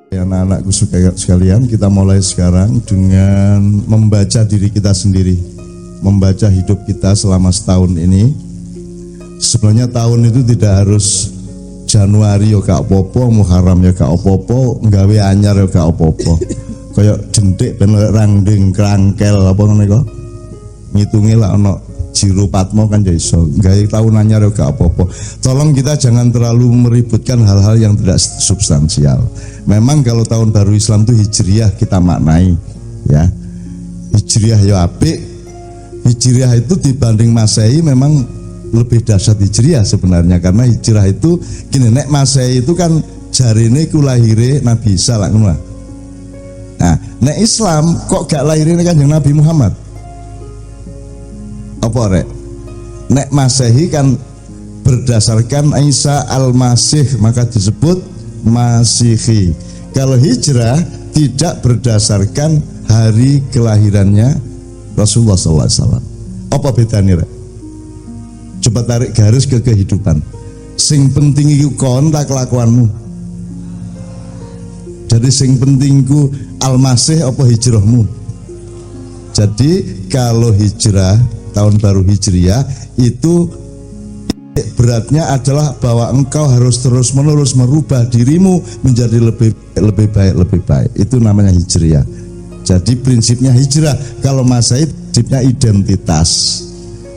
Anak-anakku sekalian, kita mulai sekarang dengan membaca diri kita sendiri, membaca hidup kita selama setahun ini. Sebenarnya tahun itu tidak harus Januari ya gak apa-apa, Muharram ya gak apa-apa, nggawe anyar ya gak apa-apa. Kayak jentik ben rangding krangkel apa ngono iku. Ngitungi lah ono Jiro Patmo kan ya iso. Nggawe tahun anyar ya gak apa-apa. Tolong kita jangan terlalu meributkan hal-hal yang tidak substansial. Memang kalau tahun baru Islam itu hijriah kita maknai ya. Hijriah ya apik. Hijriah itu dibanding Masehi memang lebih dahsyat hijriah sebenarnya, karena hijrah itu gini, nek Masehi itu kan jarine ku lahire Nabi Isa lah ngono. Nah, nek Islam kok gak lahirine Kanjeng Nabi Muhammad? Apa rek? Nek Masehi kan berdasarkan Isa al-Masih maka disebut Masihi. Kalau hijrah tidak berdasarkan hari kelahirannya Rasulullah SAW. Apa bedanya rek? Coba tarik garis ke kehidupan. Sing penting iku kon tak kelakuanmu. Jadi sing penting ku al-Masih apa hijrahmu. Jadi kalau hijrah tahun baru hijriah itu beratnya adalah bahwa engkau harus terus menerus merubah dirimu menjadi lebih baik. Itu namanya hijriah. Jadi prinsipnya hijrah. Kalau Masehi prinsipnya identitas.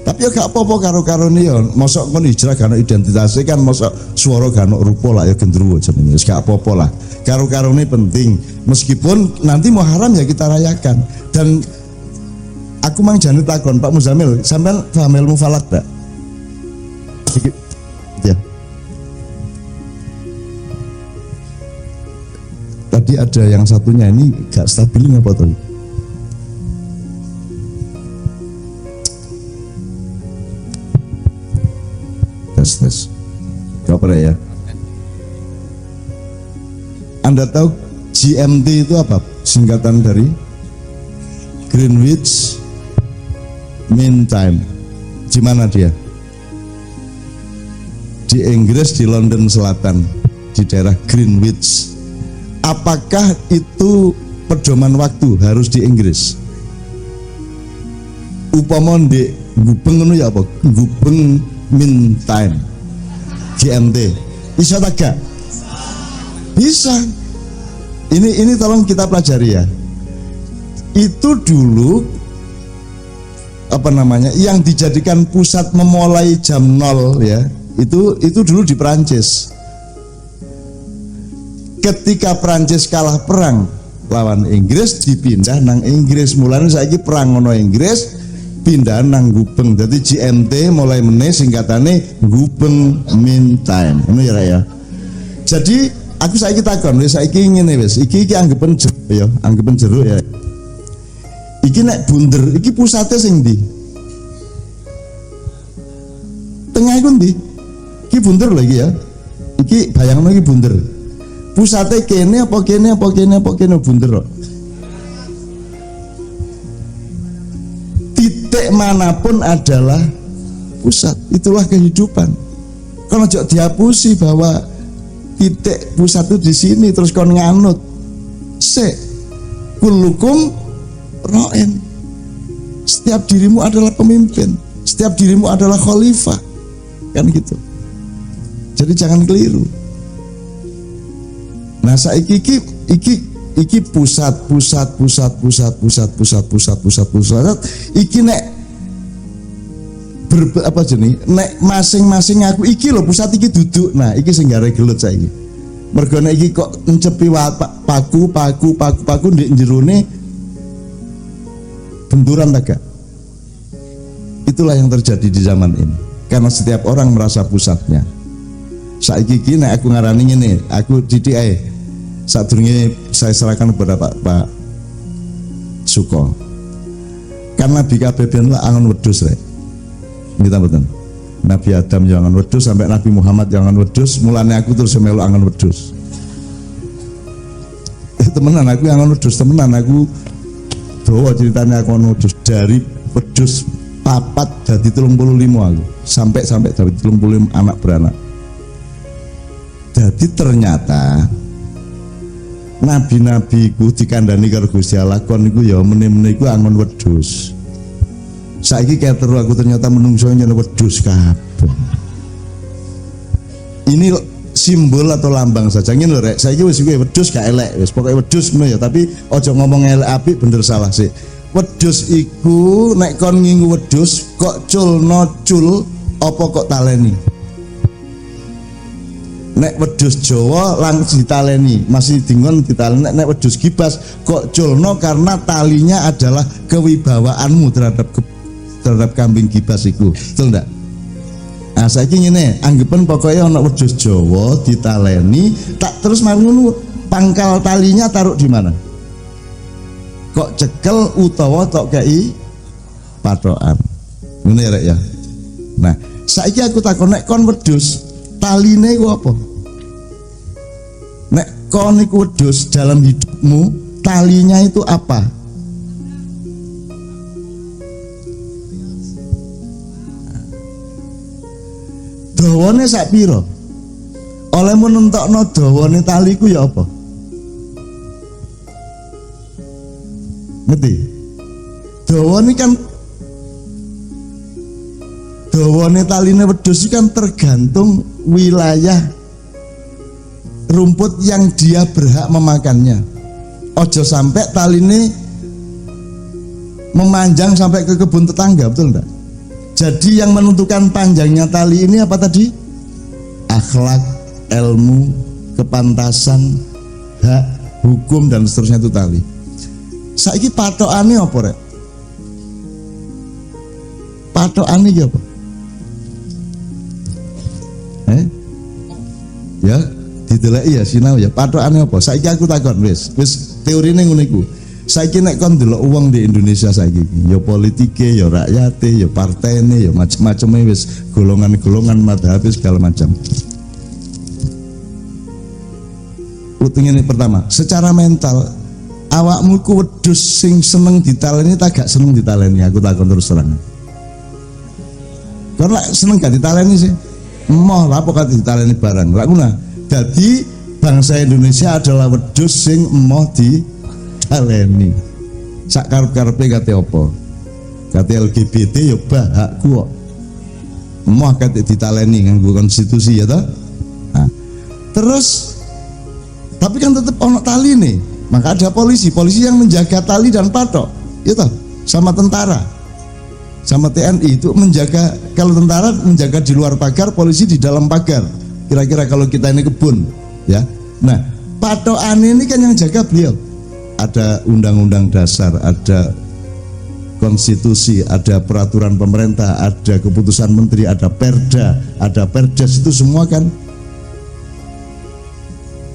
Tapi ya gak apa-apa karo-karo nih ya. Mosok kon hijrah gak ono identitasnya kan, mosok suara gak ono rupa lah ya gendruwo jenenge. Wis gak apa-apa lah. Karo-karo ini penting. Meskipun nanti Muharram ya kita rayakan. Dan aku mang jane takon Pak Muzamil, sampean paham ilmu falak tak? Ya. Tadi ada yang satunya ini gak stabil apa tuh? Tes. Gak apa ya? Anda tahu GMT itu apa? Singkatan dari Greenwich Mean Time. Di mana dia? Di Inggris, di London Selatan, di daerah Greenwich. Apakah itu pedoman waktu harus di Inggris? Upama di gubeng ngono ya apa? Gubeng Mean Time. GMT. Bisa tak gak? Bisa. Ini tolong kita pelajari ya. Itu dulu apa namanya yang dijadikan pusat memulai jam 0 ya, itu dulu di Perancis. Ketika Perancis kalah perang lawan Inggris, dipindah nang Inggris. Mulane saiki perang ngono Inggris, pindah nang Gubeng. Jadi GMT mulai meneh singkatane Gubeng Mean Time. Ngono ya. Jadi aku saiki takon, saiki ngene wis. Iki anggepen jeruk ya, anggepen jeruk ya. Iki nek bunder, iki pusatnya sing ndi? Tengah iku ndi? Iki bunder lagi ya. Iki bayangno iki bunder. Pusatnya kene apa bunder kok. Titik manapun adalah pusat. Itulah kehidupan. Kalau jok dihapusi bahwa titik pusat itu di sini terus kon nganut. Kullukum Ro'en. Setiap dirimu adalah pemimpin, setiap dirimu adalah khalifah, kan gitu. Jadi jangan keliru. Nah saiki iki pusat. Iki nek apa jenis? Nek masing-masing aku iki loh pusat iki duduk. Nah iki sing gare gelut saiki. Mergo nek iki kok encepi paku ndek jerone benturan tak gak? Itulah yang terjadi di zaman ini, karena setiap orang merasa pusatnya. Saiki iki nek aku ngarani ngene, aku didik ae sadurunge saya serahkan kepada Pak Suko. Karena Nabi kabeh ben angon wedhus rek. Kita mboten. Nabi Adam yang angon wedhus sampai Nabi Muhammad yang angon wedhus, mulane aku terus melu angon wedhus. Temenan aku angon wedhus, temenan aku bahwa ceritanya aku wedhus dari wedhus papat jadi 35 aku sampai dari 35 anak beranak. Jadi ternyata nabi-nabi iku dikandani karo Gusti Allah kon iku ya meneh-meneh iku angon wedhus. Saiki keteru aku ternyata menungso nyen wedhus kabeh. Ini simbol atau lambang saja ngene lho rek. Saiki wis kuwi wedhus gak elek, wis pokoke wedhus ngono ya, tapi aja ngomong elek apik bener salah sih. Wedhus iku nek kon ngingu wedhus kok culno cul apa kok taleni. Nek wedhus Jawa langsung ditaleni, masih dingon ditaleni. Nek wedhus Gibas kok culno karena talinya adalah kewibawaanmu terhadap kambing Gibas iku. Betul ndak? Nah saiki ngene, anggapan pokoknya ana wedhus Jawa ditaleni, tak terus mari ngono pangkal talinya taruh di mana? Kok cekel utawa tok kei patokan. Ngono ya rek ya. Nah, saiki aku takon nek kon wedhus taline iku apa? Nek kon iku wedhus dalam hidupmu, talinya itu apa? Dawane sak pira? Olehmu nentokno dawane taliku ya apa? Ngerti? Dawane kan dawane taline wedhus kan tergantung wilayah rumput yang dia berhak memakannya. Ojo sampai taline memanjang sampai ke kebun tetangga, betul enggak? Jadi yang menentukan panjangnya tali ini apa tadi? Akhlak, ilmu, kepantasan, hak, hukum dan seterusnya itu tali. Saiki patokane apa rek? Patokane iki apa? Ya dideleki ya sinau ya. Patokane apa? Saiki aku takon wis teorine ngono iku. Saiki nek kon ndelok wong di Indonesia saiki ya politike, ya rakyate, ya partene, ya macam-macam wis golongan-golongan madhab segala macam. Utung ini pertama, secara mental awakmu ku wedhus sing seneng ditaleni tak gak seneng ditaleni? Aku takon terus terang. Kon lek seneng gak ditaleni sih? Emoh lah apa kate ditaleni barang. Lak ngono. Dadi bangsa Indonesia adalah wedhus sing emoh ditaleni. Sak karep-karepe kate apa? Kate LGBT ya bah hakku kok. Emoh kate ditaleni nganggo konstitusi ya toh? Nah, terus tapi kan tetap ono tali nih. Maka ada polisi yang menjaga tali dan patok, ya toh? Sama tentara, sama TNI itu menjaga. Kalau tentara menjaga di luar pagar, polisi di dalam pagar. Kira-kira kalau kita ini kebun, ya. Nah, patokan ini kan yang jaga beliau. Ada undang-undang dasar, ada konstitusi, ada peraturan pemerintah, ada keputusan menteri, ada perda, ada perdes, itu semua kan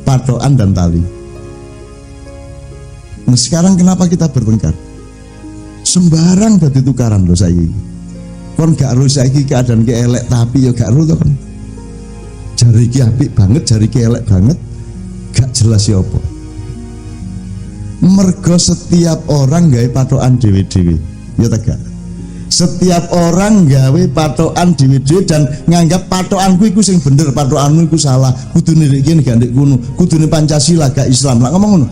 patokan dan tali. Nah sekarang kenapa kita bertengkar? Sembarang dadi tukaran loh saiki. Kon gak ro saiki keadaan ki elek tapi ya gak ro to kon. Jari ki apik banget, jari ki elek banget, gak jelas ya apa. Mergo setiap orang gawe patokan dhewe-dhewe. Ya ta gak? Setiap orang gawe patokan dhewe-dhewe dan nganggap patokanku iku sing bener, patokanmu iku salah. Kudune iki gak ndek kuno, kudune Pancasila gak Islam. Lah ngomong ngono.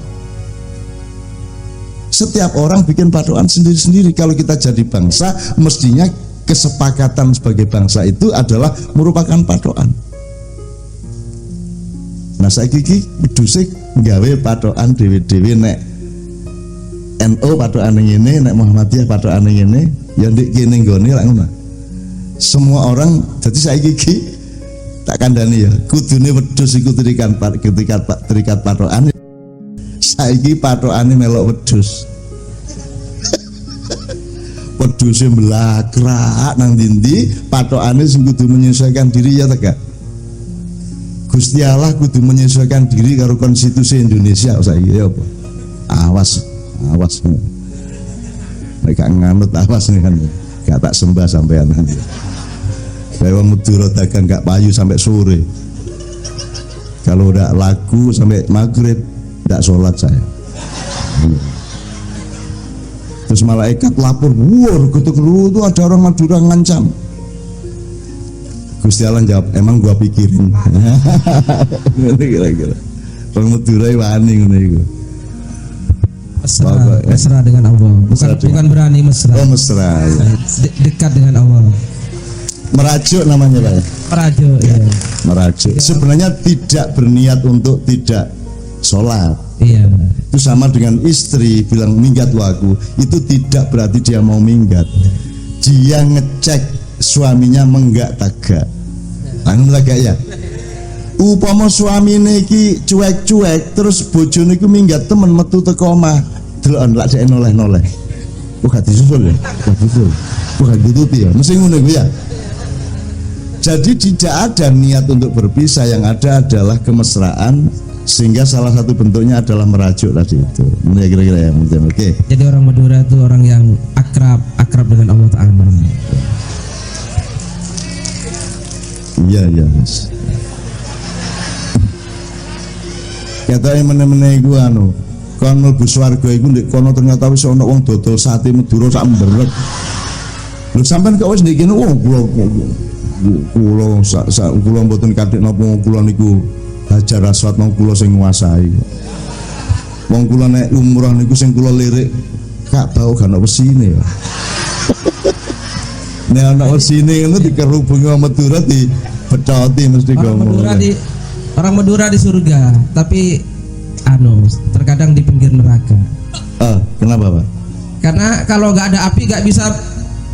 Setiap orang bikin patokan sendiri-sendiri. Kalau kita jadi bangsa, mestinya kesepakatan sebagai bangsa itu adalah merupakan patokan. Nah saiki iki wedhuse gawe patokan dhewe-dhewe, nek NU patokane ngene, nek Muhammadiyah patokane ngene, ya ndek kene nggone lak ngono. Semua orang jadi saiki iki tak kandhani ya, kudune wedhus iku terikat patokan. Saiki patokane melok wedhus. Wedhuse mlakrak nang ndi patokane sing kudu menyesuaikan diri ya ta gak? Gusti Allah kudu menyesuaikan diri karo konstitusi Indonesia saiki ya apa? Awas. Nek gak nganut awas nih kan. Gak tak sembah sampean nanti. Saya wong Madura dagang gak payu sampai sore. Kalau udah laku sampai maghrib tidak sholat saya. Terus malaikat lapor, wah ketuk lu tuh ada orang Madura ngancam. Gusti Allah jawab, emang gua pikirin. Kira-kira. Wong Madura wani ngono iku. Mesra dengan Allah. Bukan berani mesra. Oh, mesra. Ya. Dekat dengan Allah. Merajuk namanya Pak. Merajuk ya. Merajuk. Sebenarnya tidak berniat untuk tidak sholat. Iya. Itu sama dengan istri bilang minggat aku, itu tidak berarti dia mau minggat. Dia ngecek suaminya menggak tagak. Anu tagak ya. Upama suamine iki cuek-cuek terus bojone iku minggat temen metu teko omah. Deloken lak dhek noleh-noleh. Oh gak disusul ya? Gak disusul. Oh gak ditutupi ya. Mesti ngono iku ya. Jadi tidak ada niat untuk berpisah, yang ada adalah kemesraan, sehingga salah satu bentuknya adalah merajuk tadi itu. Ini kira-kira ya mungkin. Oke. Jadi orang Madura itu orang yang akrab dengan Allah Ta'ala. Iya Mas. Katanya meneh-meneh iku anu, kon mlebu swarga iku ndek kono ternyata wis ana wong dodol sate Madura sak mberek. Lho sampean kok wis ndek kene kula mboten kadhek napa kula niku Hajar Aswad mau kula sing nguasai. Wong kula nek umrah niku sing kula lirik Ka'bah gak ono wesine ya. Nek ana wesine ngono dikerubungi wong Madura dibecoti mesti ngomong. Orang Madura di surga, tapi terkadang di pinggir neraka. Kenapa Pak? Karena kalau nggak ada api nggak bisa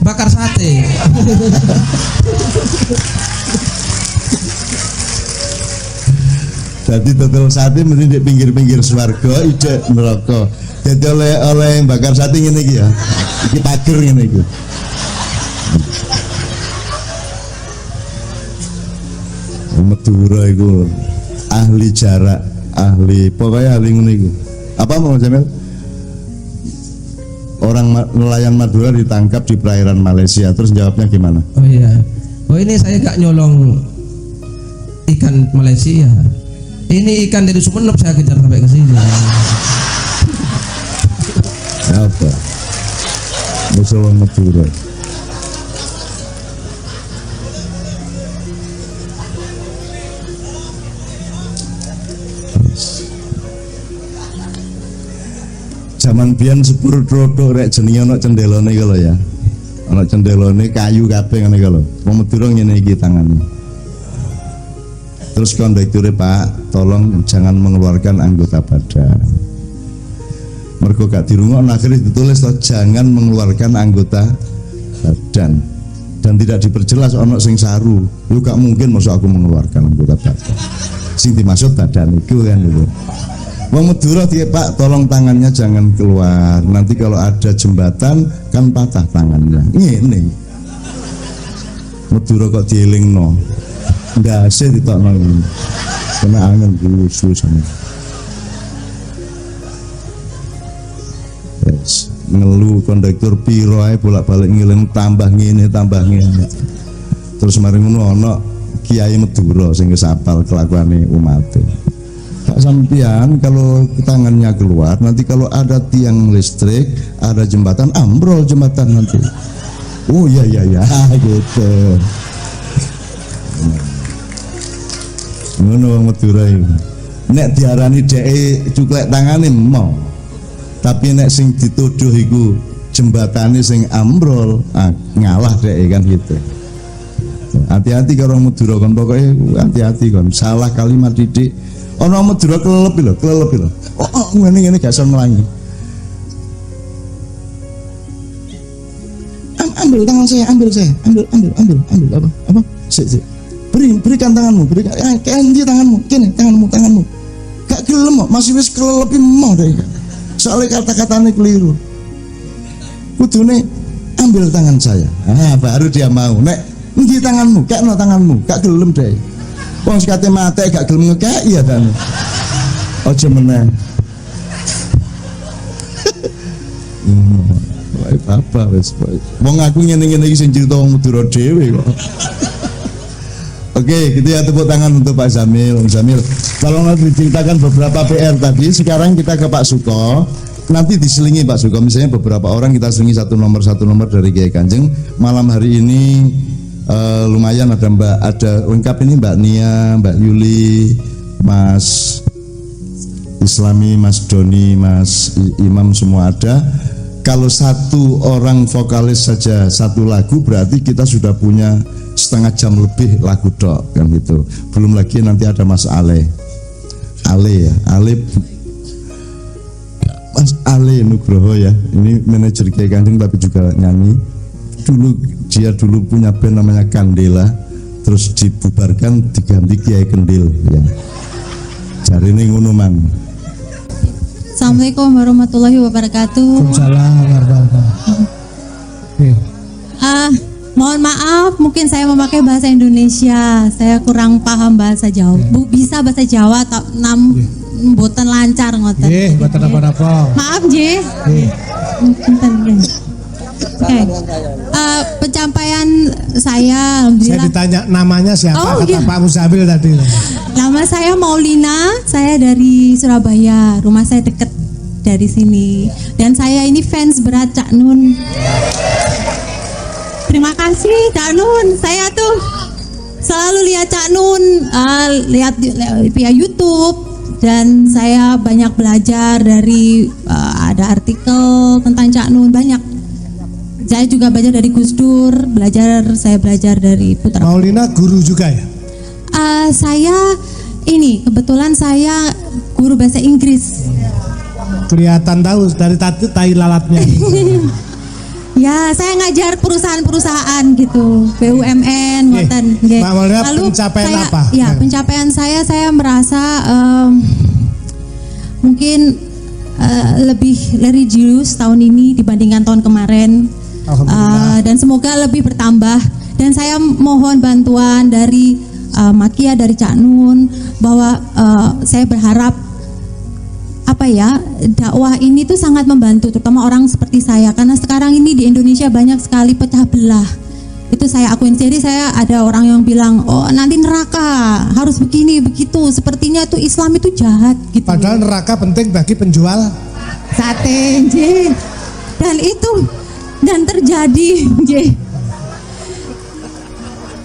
bakar sate. Jadi total sate mesti di pinggir-pinggir swarga, ijek neraka. Jadi oleh bakar sate ngene iki ya. Iki pager ngene iki. Madura iku ahli jarak, pokoknya ahli ngono iku. Apa mau Jamil? Orang nelayan Madura ditangkap di perairan Malaysia, terus jawabnya gimana? Oh iya. Oh ini saya gak nyolong ikan Malaysia. Ini ikan dari Sumeneb saya kejar sampai ke sini. Apa? Musuh Madura. Zaman biyen sepur trodok rek jenenge ana cendelone kalau ya. Ana cendelone kayu kabeh ngene kalau. Wong Madura ngene iki tangannya. Terus kondekture Pak, tolong jangan mengeluarkan anggota badan. Mergo gak dirungokno akhirnya ditulis toh jangan mengeluarkan anggota badan. Dan tidak diperjelas ana sing saru. Lu gak mungkin masuk aku mengeluarkan anggota badan. Sing dimaksud badan itu kan itu. Wong Madura Pak, tolong tangannya jangan keluar. Nanti kalau ada jembatan kan patah tangannya. Ngene. Madura kok dielingno. Ndase ditokno ngene. Kena angin gusu sana. Yes. Ngelu kondektur piro ae bolak-balik ngiling tambah ngene. Terus mari ngono ana Kiai Madura sing wis apal kelakuane umate. Pak sampean kalau tangannya keluar, nanti kalau ada tiang listrik, ada jembatan, ambrol jembatan nanti. Oh iya gitu. Ngono wong Madura iki. Nek diarani dheke cuklek tangane mau. Tapi nek sing dituduh iku jembatane sing ambrol, ngalah dheke kan gitu. Hati-hati karo Madura kon, pokoknya hati-hati kon. Salah kalimat didik. Orang Madura kelelep lho. Oh, ngene gak iso nglangi. Ambil tangan saya, ambil apa? Sik. Berikan tanganmu, berikan. Kendi tanganmu, kene tanganmu. Gak gelem kok, masih wis kelelepi mau deh. Soalnya kata-katanya keliru. Kudune ambil tangan saya. Baru dia mau. Nek endi tanganmu, kekno tanganmu, gak gelem deh. Wong sekate mate gak gelem ngekek ya kan. Aja meneh. Wae apa wis. Wong aku ngene-ngene iki sing crita wong Madura dhewe kok. Oke, gitu ya, tepuk tangan untuk Pak Zamil. Om Zamil, tolong diceritakan beberapa PR tadi. Sekarang kita ke Pak Suko. Nanti diselingi Pak Suko. Misalnya beberapa orang kita selingi satu nomor dari Kiai Kanjeng. Malam hari ini lumayan ada lengkap ini Mbak Nia, Mbak Yuli, Mas Islami, Mas Doni, Mas Imam semua ada. Kalau satu orang vokalis saja satu lagu berarti kita sudah punya setengah jam lebih lagu dok kan gitu. Belum lagi nanti ada Mas Ale ya, Mas Ale Nugroho ya. Ini manajer Kiai Kanjeng tapi juga nyanyi. Dia dulu punya band namanya Kandela, terus dibubarkan diganti Kiai Kendil ya. Jarine ngono mang. Assalamualaikum warahmatullahi wabarakatuh. Waalaikumsalam warahmatullahi. Mohon maaf, mungkin saya memakai bahasa Indonesia. Saya kurang paham bahasa Jawa. Bu, bisa bahasa Jawa tak mboten lancar ngoten. Nggih, mboten apa-apa. Maaf nggih. Oke. Pencapaian saya Saya alhamdulillah. ditanya namanya siapa, Oh, kata iya. Pak Musabil tadi. Nama saya Maulina, saya dari Surabaya. Rumah saya deket dari sini. Dan saya ini fans berat Cak Nun. Terima kasih Cak Nun. Saya tuh selalu lihat Cak Nun, lihat via YouTube, dan saya banyak belajar dari ada artikel tentang Cak Nun banyak. Saya juga belajar dari Gus Dur, saya belajar dari Putra. Maulina guru juga ya? Saya ini kebetulan saya guru bahasa Inggris. Kelihatan tahu dari tadi tai lalatnya. Ya, saya ngajar perusahaan-perusahaan gitu, BUMN, ngoten. Nggih. Mbak Maulina, pencapaian saya, apa? Ya, pencapaian saya merasa mungkin lebih religius tahun ini dibandingkan tahun kemarin. Alhamdulillah. Dan semoga lebih bertambah. Dan saya mohon bantuan dari Makia, dari Cak Nun, bahwa saya berharap dakwah ini tuh sangat membantu terutama orang seperti saya, karena sekarang ini di Indonesia banyak sekali pecah belah. Itu saya akuin. Jadi saya ada orang yang bilang, oh nanti neraka harus begini begitu, sepertinya tuh Islam itu jahat gitu. Padahal neraka penting bagi penjual Sate, J. Dan terjadi, J.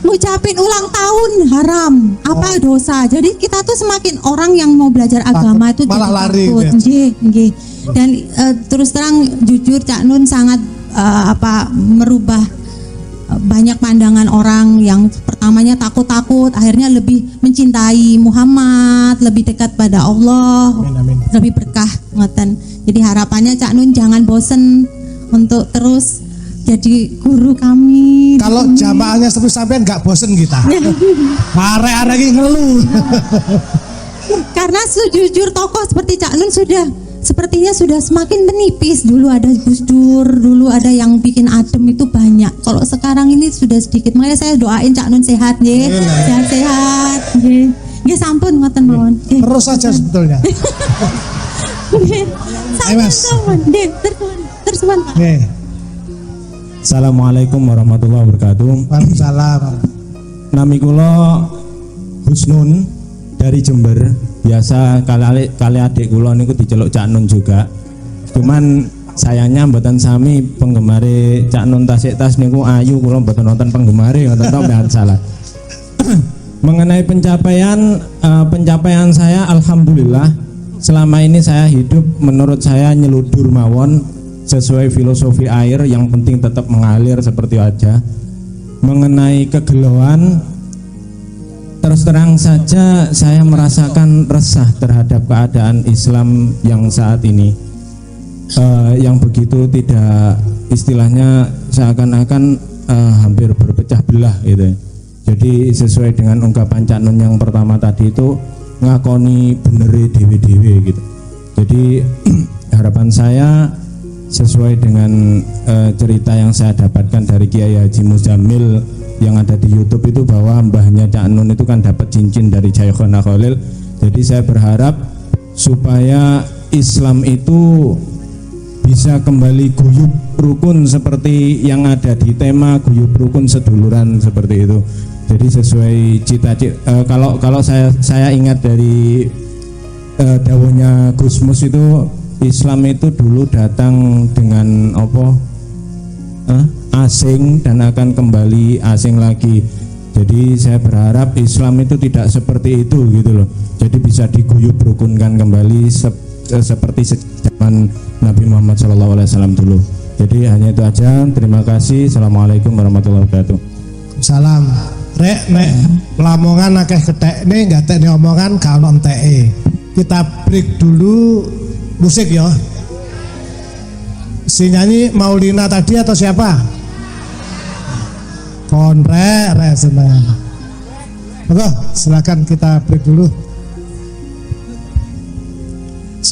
Ngucapin ulang tahun haram, apa dosa. Jadi kita tuh semakin orang yang mau belajar agama itu malah jadi lari takut, gitu J. Dan terus terang jujur Cak Nun sangat merubah banyak pandangan orang yang pertamanya takut-takut, akhirnya lebih mencintai Muhammad, lebih dekat pada Allah, Amin. lebih berkah ngoten. Jadi harapannya Cak Nun jangan bosen untuk terus jadi guru kami. Kalau jamaahnya seperti sampean nggak bosen kita. Arek-arek ini ngeluh. Karena sejujur tokoh seperti Cak Nun sepertinya sudah semakin menipis. Dulu ada Gus Dur, dulu ada yang bikin adem itu banyak. Kalau sekarang ini sudah sedikit. Makanya saya doain Cak Nun sehat nggih. Sehat-sehat nggih. Nggih sampun ngoten mawon. Terus saja sebetulnya. Ayo, Mas. Nggih, terus Pak. Nih, Assalamualaikum warahmatullahi wabarakatuh. Waalaikumsalam. Nami kula Husnun dari Jember. Biasa kali adik kula niku diceluk Cak Nun juga. Cuman sayangnya mboten sami penggemare Cak Nun tasik-tas niku ayu, kula mboten nonton penggemare ngoten tok mboten salah. Mengenai pencapaian saya alhamdulillah selama ini saya hidup menurut saya nyeludur mawon sesuai filosofi air, yang penting tetap mengalir seperti aja. Mengenai kegelauan, terus terang saja saya merasakan resah terhadap keadaan Islam yang saat ini, yang begitu tidak, istilahnya seakan-akan hampir berpecah belah gitu. Jadi sesuai dengan ungkapan Cak Nun yang pertama tadi itu, ngakoni beneri dewe-dewe gitu. Jadi harapan saya sesuai dengan cerita yang saya dapatkan dari Kiai Haji Muzamil yang ada di YouTube itu, bahwa mbahnya Cak Nun itu kan dapat cincin dari Syekhona Khalil. Jadi saya berharap supaya Islam itu bisa kembali guyub rukun seperti yang ada di tema guyub rukun seduluran seperti itu. Jadi sesuai cita-cita, kalau saya ingat dari dawuhnya Gus Mus itu, Islam itu dulu datang dengan asing dan akan kembali asing lagi. Jadi saya berharap Islam itu tidak seperti itu gitu loh. Jadi bisa bisa diguyub rukunkan kembali seperti zaman Nabi Muhammad SAW dulu. Jadi hanya itu aja. Terima kasih. Assalamualaikum warahmatullahi wabarakatuh. Salam. Rek nek Lamongan akeh ketekne nggak tekne omongan gak ono enteke. Kita break dulu musik ya. Si nyanyi Maulina tadi atau siapa? Konrek senang. Oke, silakan kita break dulu.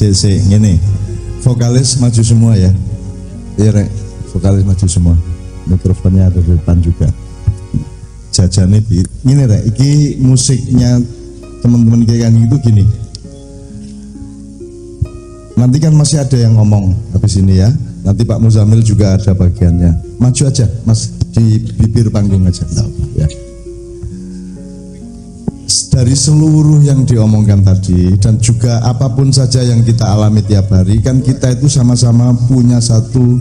Ngene. Vokalis maju semua ya. Iya Rek, vokalis maju semua. Mikrofonnya ada di depan juga. Jajane gini Rek, iki musiknya teman-teman kayak itu gini. Nanti kan masih ada yang ngomong habis ini ya. Nanti Pak Muzamil juga ada bagiannya. Maju aja, Mas, di bibir panggung aja. Ya. Dari seluruh yang diomongkan tadi dan juga apapun saja yang kita alami tiap hari, kan kita itu sama-sama punya satu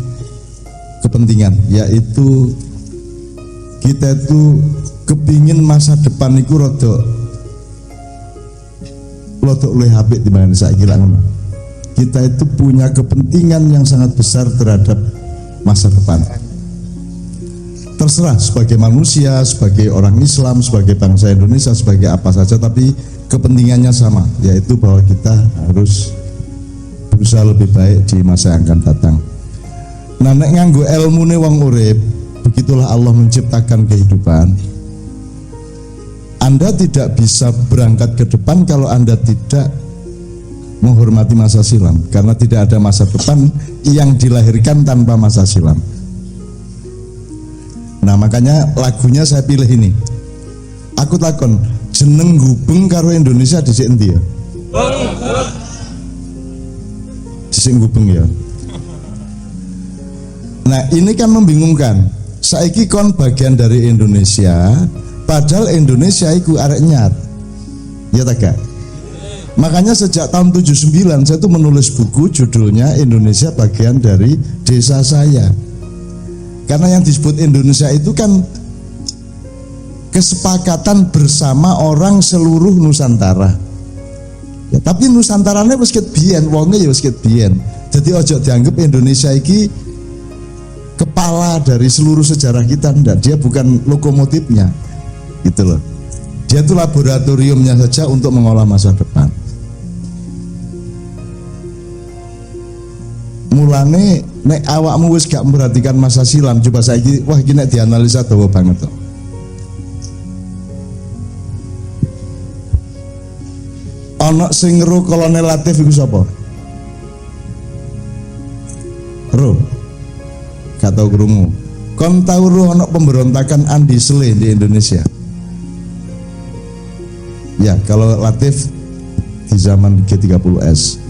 kepentingan, yaitu kita itu kepingin masa depan itu rodok luwih apik timbang saiki lak ngono. Kita itu punya kepentingan yang sangat besar terhadap masa depan. Terserah sebagai manusia, sebagai orang Islam, sebagai bangsa Indonesia, sebagai apa saja, tapi kepentingannya sama, yaitu bahwa kita harus berusaha lebih baik di masa yang akan datang. Nah, nek nganggo ilmune wong urip, begitulah Allah menciptakan kehidupan. Anda tidak bisa berangkat ke depan kalau Anda tidak menghormati masa silam, karena tidak ada masa depan yang dilahirkan tanpa masa silam. Nah, makanya lagunya saya pilih ini. Aku takon, jeneng Gubeng karo Indonesia dhisik endi ya? Dhisik Gubeng ya. Nah, ini kan membingungkan. Saiki kon bagian dari Indonesia, padahal Indonesia iku arek nyat. Ya tak gak? Makanya sejak tahun 79 saya tuh menulis buku judulnya Indonesia Bagian dari Desa Saya. Karena yang disebut Indonesia itu kan kesepakatan bersama orang seluruh Nusantara. Ya, tapi Nusantaranya wis ket biyen, wonge ya wis ket biyen. Jadi ojo dianggap Indonesia iki kepala dari seluruh sejarah kita, enggak, dia bukan lokomotifnya. Gitu loh. Dia itu laboratoriumnya saja untuk mengolah masa depan. Mulane nek awakmu wis gak memperhatikan masa silam, coba saiki wah iki nek dianalisa dawa banget kok. Ana sing ngero Kolonel Latif iku sapa? Ro. Gak tau krungu. Kon tau ro ana pemberontakan Andi Sele di Indonesia? Ya, kalau Latif di zaman G30S.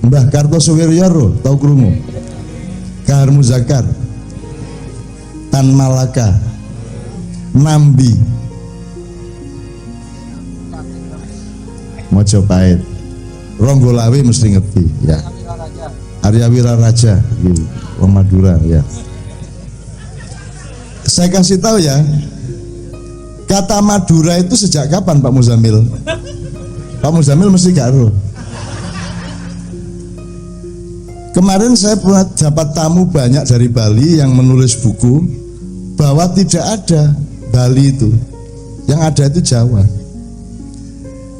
Mbah Kartosuwiryo tau krungu? Kahar Muzakar, Tan Malaka, Nambi, Mojopahit, Ronggolawe mesti ngerti ya. Arya Wiraraja, Wong Madura ya. Saya kasih tahu ya, kata Madura itu sejak kapan Pak Muzamil? Pak Muzamil mesti gak tahu. Kemarin saya pernah dapat tamu banyak dari Bali yang menulis buku bahwa tidak ada Bali itu, yang ada itu Jawa.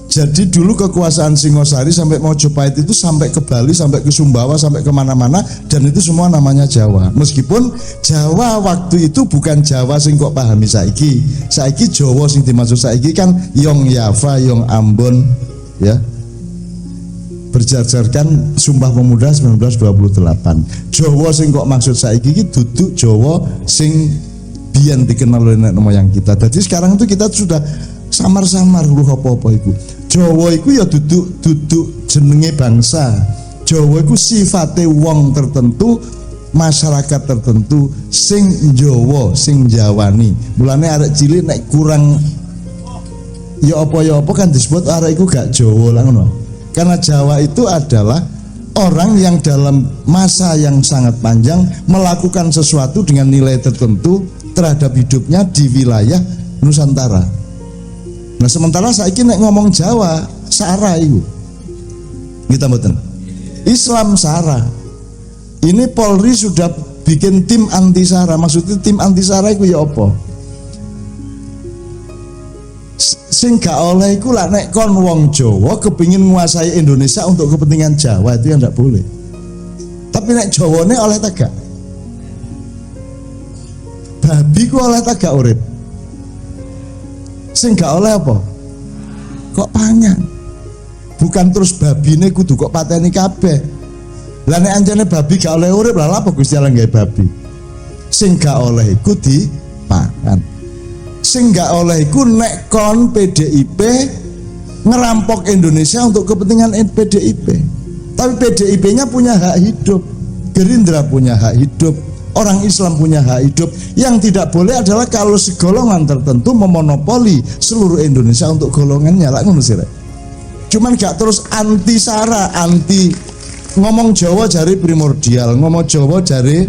Jadi dulu kekuasaan Singosari sampai Mojopahit itu sampai ke Bali, sampai ke Sumbawa, sampai kemana-mana, dan itu semua namanya Jawa. Meskipun Jawa waktu itu bukan Jawa sing kok pahami saiki. Saiki Jawa sing dimaksud saiki kan Yong Yava, Yong Ambon, ya. Berjajarkan Sumpah Pemuda 1928. Jawa sing kok maksud saiki iki duduk Jawa sing biyen dikenal oleh nenek moyang kita. Jadi sekarang itu kita sudah samar-samar lu apa-apa iku. Jawa iku ya duduk jenenge bangsa. Jawa iku sifate wong tertentu, masyarakat tertentu sing Jawa, sing Jawani. Mulane arek cilik nek kurang ya apa kan disebut arek iku gak Jawa lah ngono. Karena Jawa itu adalah orang yang dalam masa yang sangat panjang melakukan sesuatu dengan nilai tertentu terhadap hidupnya di wilayah Nusantara. Nah sementara saiki nek ngomong Jawa, sara itu. Kita mboten. Islam sara. Ini Polri sudah bikin tim anti sara. Maksudnya tim anti sara itu ya apa? Sing gak oleh iku lah nek kon wong Jawa kepingin menguasai Indonesia untuk kepentingan Jawa itu yang tidak boleh. Tapi nek Jawane oleh tegak. Babi ku oleh tegak urip. Sing gak oleh apa? Kok pangan. Bukan terus babine kudu kok pateni kabeh. Lah nek anjane babi gak oleh urip lah apa Gusti Allah gawe babi. Sing gak oleh iku dipangan. Sing gak oleh iku nek kon PDIP ngerampok Indonesia untuk kepentingan PDIP. Tapi PDIP-nya punya hak hidup, Gerindra punya hak hidup, orang Islam punya hak hidup. Yang tidak boleh adalah kalau segolongan tertentu memonopoli seluruh Indonesia untuk golongannya. Lah ngono sih. Cuman gak terus anti sara, anti ngomong Jawa jari primordial, ngomong Jawa jari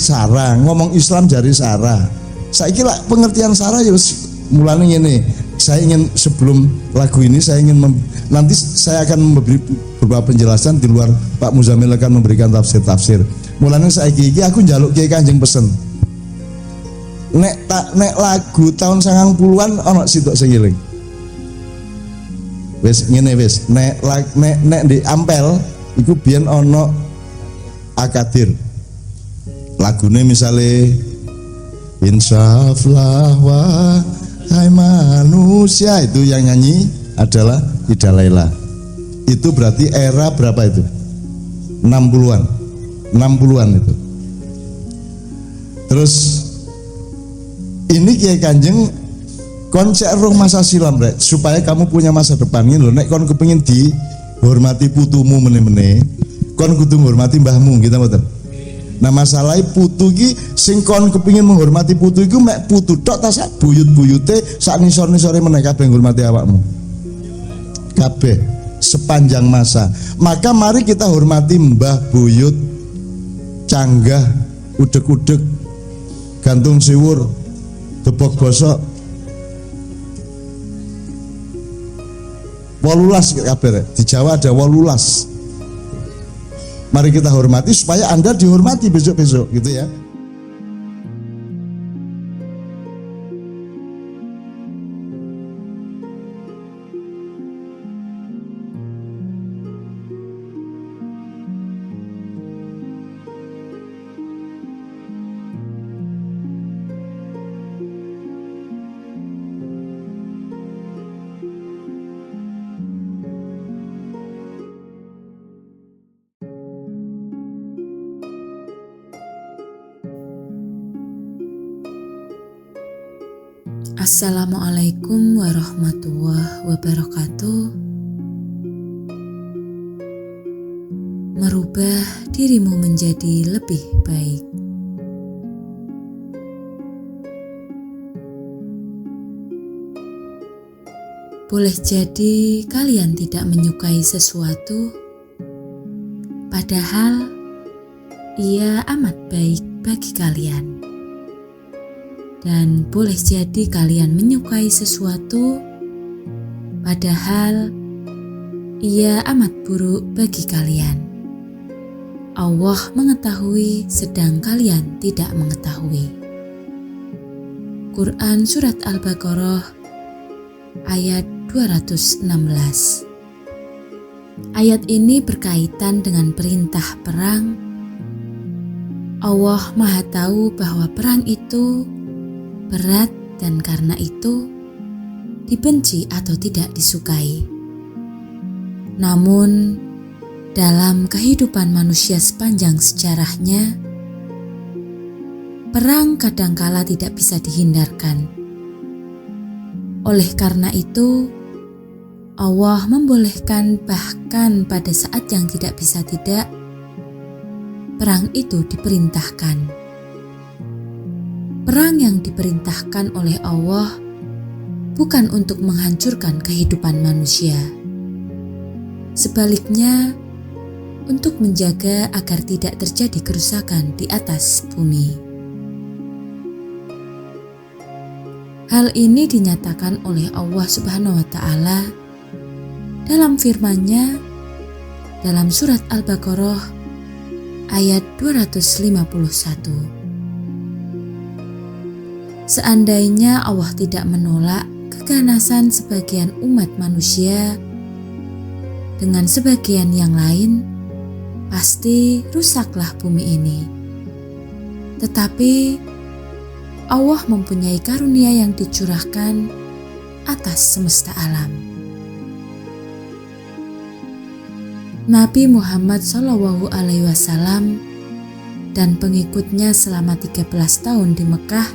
sara, ngomong Islam jari sara. Saya kira pengertian sara ya mulanya ini. Saya ingin sebelum lagu ini saya ingin nanti saya akan memberi beberapa penjelasan di luar Pak Muzamil akan memberikan tafsir. Mulanya saya iki aku njaluk Kiai Kanjeng pesen. Nek lagu tahun 90-an ana sitok sing eling. Wis ngene wis, nek di Ampel iku biyen ana Akadir. Lagune misale Insaflah wahai manusia, itu yang nyanyi adalah Ida Laila. Itu berarti era berapa itu? 60-an itu. Terus ini Kiai Kanjeng konsep roh masa silam rek, supaya kamu punya masa depan ini loh. Nek kon kepengin dihormati putumu meneh-meneh, kon kudu ngurmati mbahmu, kita mboten. Nah masalahnya putu ki sing kon kepingin menghormati putu iku mek putu tok ta sak buyut-buyute sak nisor-nisore meneh kabeh ngurmati awakmu. Kabeh sepanjang masa. Maka mari kita hormati mbah buyut, canggah, udek-udek, gantung siwur, debok gosok. 18 kabeh di Jawa ada 18. Mari kita hormati supaya Anda dihormati besok-besok gitu ya. Assalamualaikum warahmatullahi wabarakatuh. Merubah dirimu menjadi lebih baik. Boleh jadi kalian tidak menyukai sesuatu, padahal ia amat baik bagi kalian. Dan boleh jadi kalian menyukai sesuatu, padahal ia amat buruk bagi kalian. Allah mengetahui sedang kalian tidak mengetahui. Quran Surat Al-Baqarah ayat 216. Ayat ini berkaitan dengan perintah perang. Allah Maha tahu bahwa perang itu berat dan karena itu dibenci atau tidak disukai. Namun dalam kehidupan manusia sepanjang sejarahnya, perang kadangkala tidak bisa dihindarkan. Oleh karena itu, Allah membolehkan bahkan pada saat yang tidak bisa tidak, perang itu diperintahkan. Perang yang diperintahkan oleh Allah bukan untuk menghancurkan kehidupan manusia. Sebaliknya, untuk menjaga agar tidak terjadi kerusakan di atas bumi. Hal ini dinyatakan oleh Allah Subhanahu wa Ta'ala dalam firman-Nya dalam surat Al-Baqarah ayat 251. Seandainya Allah tidak menolak keganasan sebagian umat manusia dengan sebagian yang lain, pasti rusaklah bumi ini. Tetapi Allah mempunyai karunia yang dicurahkan atas semesta alam. Nabi Muhammad SAW dan pengikutnya selama 13 tahun di Mekah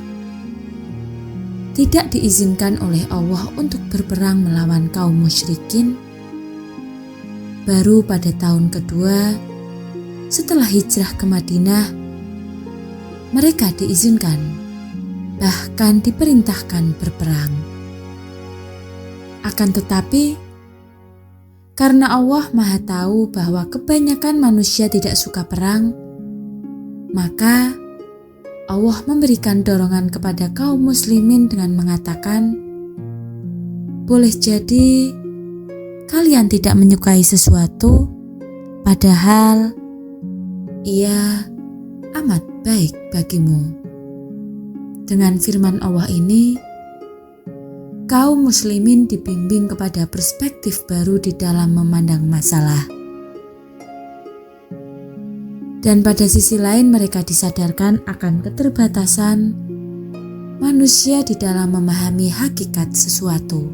tidak diizinkan oleh Allah untuk berperang melawan kaum musyrikin. Baru pada tahun kedua setelah hijrah ke Madinah, mereka diizinkan, bahkan diperintahkan berperang. Akan tetapi, karena Allah Maha Tahu bahwa kebanyakan manusia tidak suka perang, maka Allah memberikan dorongan kepada kaum muslimin dengan mengatakan, boleh jadi kalian tidak menyukai sesuatu, padahal ia amat baik bagimu. Dengan firman Allah ini, kaum muslimin dibimbing kepada perspektif baru di dalam memandang masalah. Dan pada sisi lain mereka disadarkan akan keterbatasan manusia di dalam memahami hakikat sesuatu.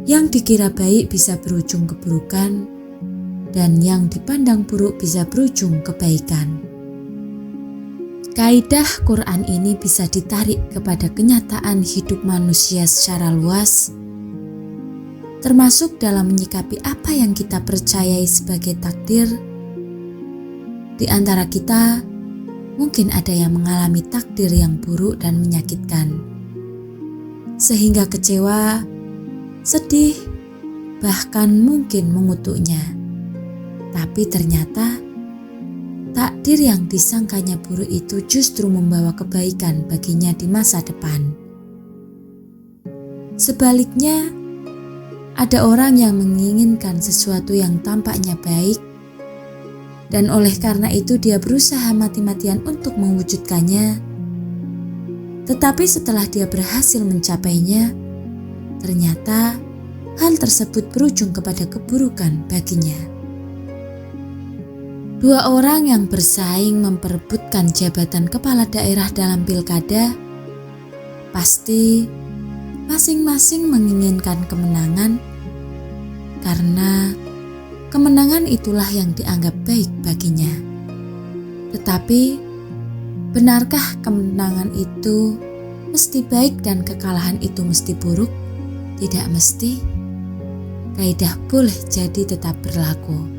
Yang dikira baik bisa berujung keburukan, dan yang dipandang buruk bisa berujung kebaikan. Kaidah Quran ini bisa ditarik kepada kenyataan hidup manusia secara luas, termasuk dalam menyikapi apa yang kita percayai sebagai takdir. Di antara kita, mungkin ada yang mengalami takdir yang buruk dan menyakitkan, sehingga kecewa, sedih, bahkan mungkin mengutuknya. Tapi ternyata takdir yang disangkanya buruk itu justru membawa kebaikan baginya di masa depan. Sebaliknya, ada orang yang menginginkan sesuatu yang tampaknya baik, dan oleh karena itu dia berusaha mati-matian untuk mewujudkannya. Tetapi setelah dia berhasil mencapainya, ternyata hal tersebut berujung kepada keburukan baginya. Dua orang yang bersaing memperebutkan jabatan kepala daerah dalam pilkada, pasti masing-masing menginginkan kemenangan, karena kemenangan itulah yang dianggap baik baginya. Tetapi, benarkah kemenangan itu mesti baik dan kekalahan itu mesti buruk? Tidak mesti. Kaidah boleh jadi tetap berlaku.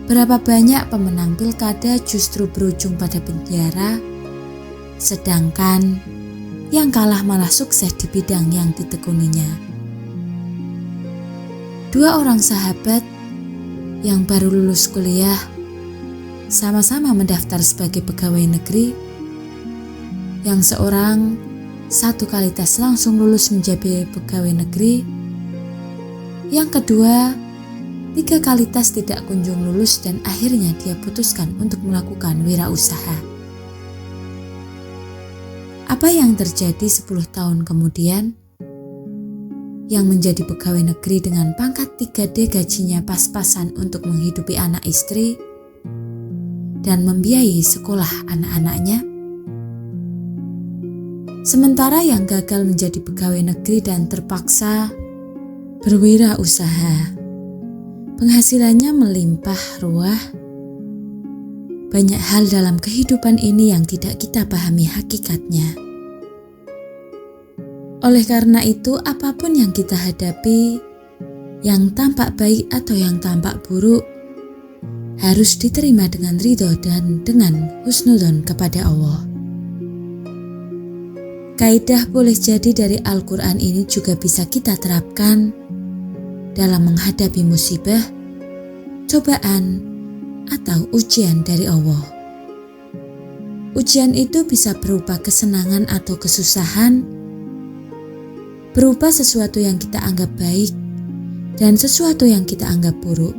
Berapa banyak pemenang pilkada justru berujung pada penjara, sedangkan yang kalah malah sukses di bidang yang ditekuninya. Dua orang sahabat yang baru lulus kuliah sama-sama mendaftar sebagai pegawai negeri. Yang seorang satu kali tes langsung lulus menjadi pegawai negeri. Yang kedua 3 kali tes tidak kunjung lulus dan akhirnya dia putuskan untuk melakukan wirausaha. Apa yang terjadi 10 tahun kemudian? Yang menjadi pegawai negeri dengan pangkat 3D gajinya pas-pasan untuk menghidupi anak istri dan membiayai sekolah anak-anaknya. Sementara yang gagal menjadi pegawai negeri dan terpaksa berwirausaha, penghasilannya melimpah ruah. Banyak hal dalam kehidupan ini yang tidak kita pahami hakikatnya. Oleh karena itu, apapun yang kita hadapi, yang tampak baik atau yang tampak buruk, harus diterima dengan ridho dan dengan husnudzon kepada Allah. Kaidah boleh jadi dari Al-Quran ini juga bisa kita terapkan dalam menghadapi musibah, cobaan, atau ujian dari Allah. Ujian itu bisa berupa kesenangan atau kesusahan, berupa sesuatu yang kita anggap baik dan sesuatu yang kita anggap buruk.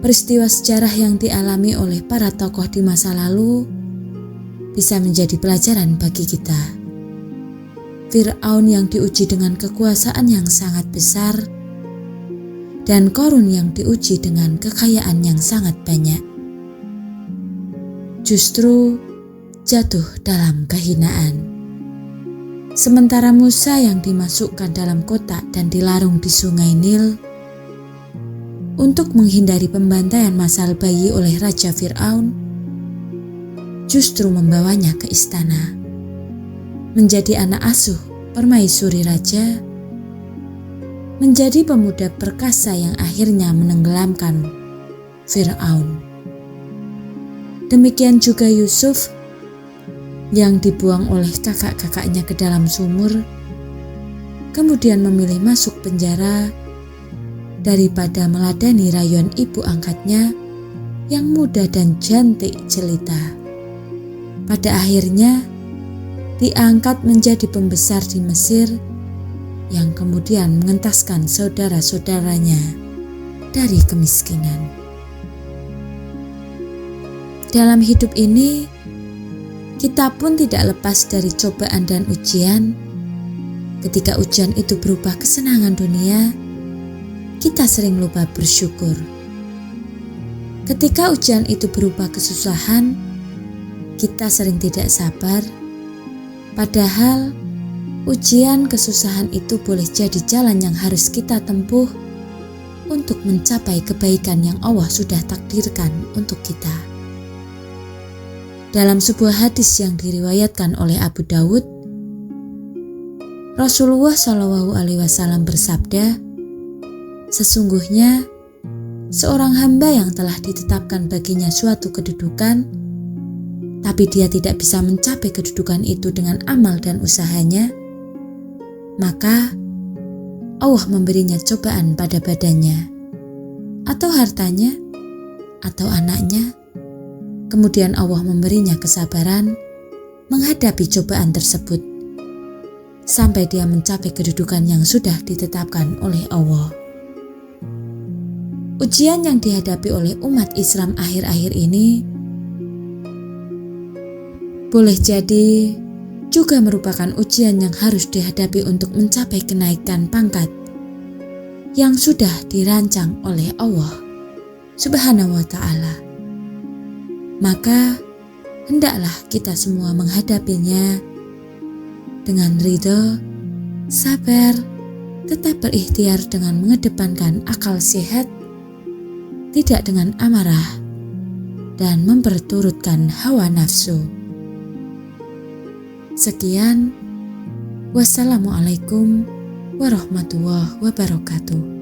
Peristiwa sejarah yang dialami oleh para tokoh di masa lalu bisa menjadi pelajaran bagi kita. Fir'aun yang diuji dengan kekuasaan yang sangat besar dan Qarun yang diuji dengan kekayaan yang sangat banyak, justru jatuh dalam kehinaan. Sementara Musa yang dimasukkan dalam kotak dan dilarung di sungai Nil untuk menghindari pembantaian masal bayi oleh Raja Fir'aun, justru membawanya ke istana, menjadi anak asuh permaisuri raja, menjadi pemuda perkasa yang akhirnya menenggelamkan Fir'aun. Demikian juga Yusuf yang dibuang oleh kakak-kakaknya ke dalam sumur, kemudian memilih masuk penjara daripada meladani rayuan ibu angkatnya yang muda dan cantik jelita. Pada akhirnya diangkat menjadi pembesar di Mesir yang kemudian mengentaskan saudara-saudaranya dari kemiskinan. Dalam hidup ini, kita pun tidak lepas dari cobaan dan ujian. Ketika ujian itu berupa kesenangan dunia, kita sering lupa bersyukur. Ketika ujian itu berupa kesusahan, kita sering tidak sabar. Padahal ujian kesusahan itu boleh jadi jalan yang harus kita tempuh untuk mencapai kebaikan yang Allah sudah takdirkan untuk kita. Dalam sebuah hadis yang diriwayatkan oleh Abu Dawud, Rasulullah SAW bersabda, "Sesungguhnya seorang hamba yang telah ditetapkan baginya suatu kedudukan, tapi dia tidak bisa mencapai kedudukan itu dengan amal dan usahanya, maka Allah memberinya cobaan pada badannya, atau hartanya, atau anaknya. Kemudian Allah memberinya kesabaran menghadapi cobaan tersebut, sampai dia mencapai kedudukan yang sudah ditetapkan oleh Allah." Ujian yang dihadapi oleh umat Islam akhir-akhir ini boleh jadi juga merupakan ujian yang harus dihadapi untuk mencapai kenaikan pangkat yang sudah dirancang oleh Allah Subhanahu wa Ta'ala. Maka hendaklah kita semua menghadapinya dengan ridho, sabar, tetap berikhtiar dengan mengedepankan akal sehat, tidak dengan amarah, dan memperturutkan hawa nafsu. Sekian, wassalamualaikum warahmatullahi wabarakatuh.